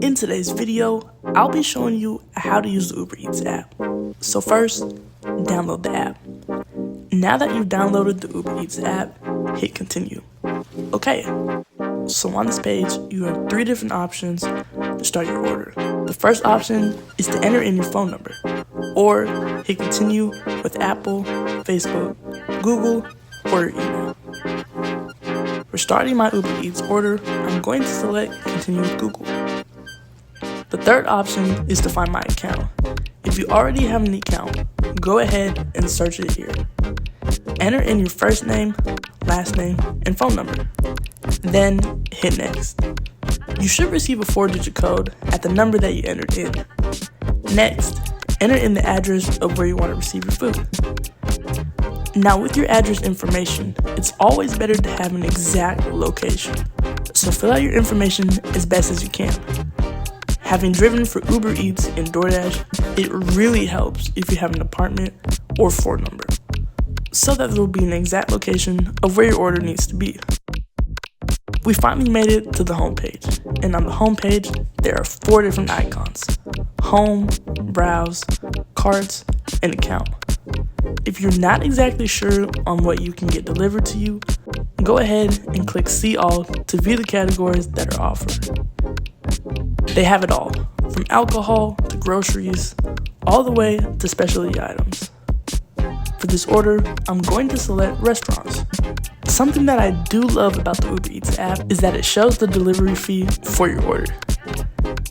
In today's video, I'll be showing you how to use the Uber Eats app. So first, download the app. Now that you've downloaded the Uber Eats app, hit continue. Okay, so on this page, you have 3 different options to start your order. The first option is to enter in your phone number, or hit continue with Apple, Facebook, Google, or your email. For starting my Uber Eats order, I'm going to select continue with Google. The third option is to find my account. If you already have an account, go ahead and search it here. Enter in your first name, last name, and phone number. Then hit next. You should receive a 4-digit code at the number that you entered in. Next, enter in the address of where you want to receive your food. Now with your address information, it's always better to have an exact location. So fill out your information as best as you can. Having driven for Uber Eats and DoorDash, it really helps if you have an apartment or phone number, so that there will be an exact location of where your order needs to be. We finally made it to the home page, and on the home page, there are 4 different icons: home, browse, carts, and account. If you're not exactly sure on what you can get delivered to you, go ahead and click see all to view the categories that are offered. They have it all, from alcohol to groceries, all the way to specialty items. For this order, I'm going to select restaurants. Something that I do love about the Uber Eats app is that it shows the delivery fee for your order.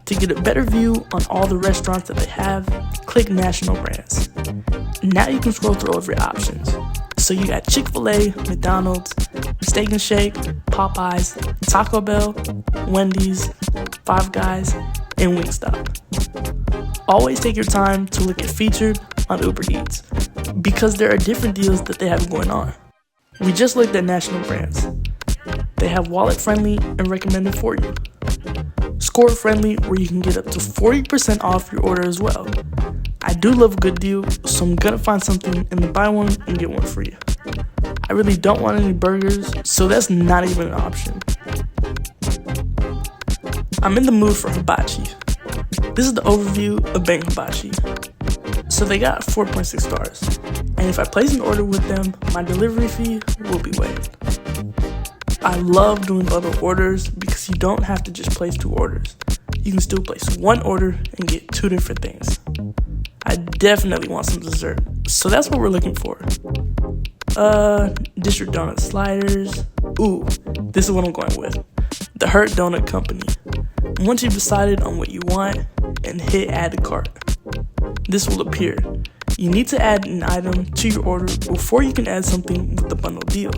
To get a better view on all the restaurants that they have, click National Brands. Now you can scroll through all of your options. So you got Chick-fil-A, McDonald's, Steak and Shake, Popeyes, Taco Bell, Wendy's, Five Guys, and Wingstop. Always take your time to look at featured on Uber Eats, because there are different deals that they have going on. We just looked at National Brands. They have wallet friendly and recommended for you. Score friendly, where you can get up to 40% off your order as well. I do love a good deal, so I'm gonna find something in the buy one and get one free. I really don't want any burgers, so that's not even an option. I'm in the mood for hibachi. This is the overview of Bang Hibachi. So they got 4.6 stars, and if I place an order with them, my delivery fee will be waived. I love doing bundle orders because you don't have to just place 2 orders. You can still place 1 order and get 2 different things. I definitely want some dessert, so that's what we're looking for. District Donut sliders. Ooh, this is what I'm going with. The Hurt Donut Company. Once you've decided on what you want, and hit add to cart, this will appear. You need to add an item to your order before you can add something with the bundle deal.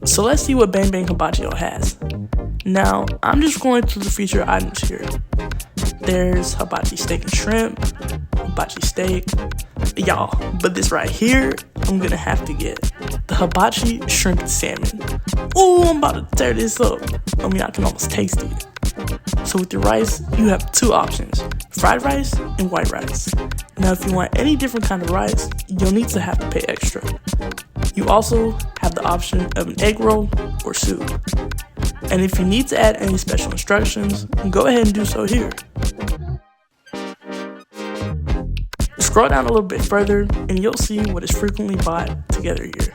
So let's see what Bang Bang Hibachi has. Now, I'm just going through the featured items here. There's hibachi steak and shrimp, hibachi steak, y'all, but this right here, I'm gonna have to get the hibachi shrimp and salmon. Ooh, I'm about to tear this up. I mean, I can almost taste it. So with your rice, you have 2 options, fried rice and white rice. Now, if you want any different kind of rice, you'll need to have to pay extra. You also have the option of an egg roll or soup. And if you need to add any special instructions, go ahead and do so here. Scroll down a little bit further and you'll see what is frequently bought together here.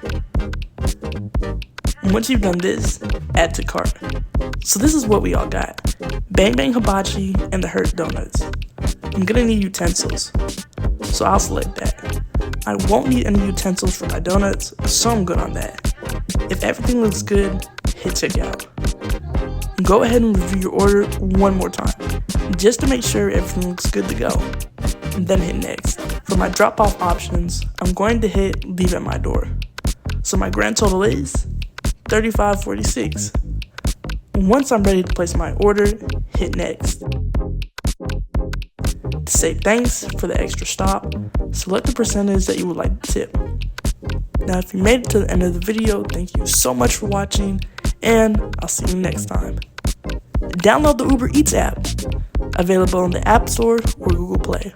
And once you've done this, add to cart. So this is what we all got: Bang Bang Hibachi and the Hurt Donuts. I'm gonna need utensils, so I'll select that. I won't need any utensils for my donuts, so I'm good on that. If everything looks good, hit checkout. Go ahead and review your order one more time, just to make sure everything looks good to go. And then hit next. For my drop-off options, I'm going to hit leave at my door. So my grand total is $35.46. Once I'm ready to place my order, hit next. To say thanks for the extra stop, select the percentage that you would like to tip. Now, if you made it to the end of the video, thank you so much for watching, and I'll see you next time. Download the Uber Eats app, available in the App Store or Google Play.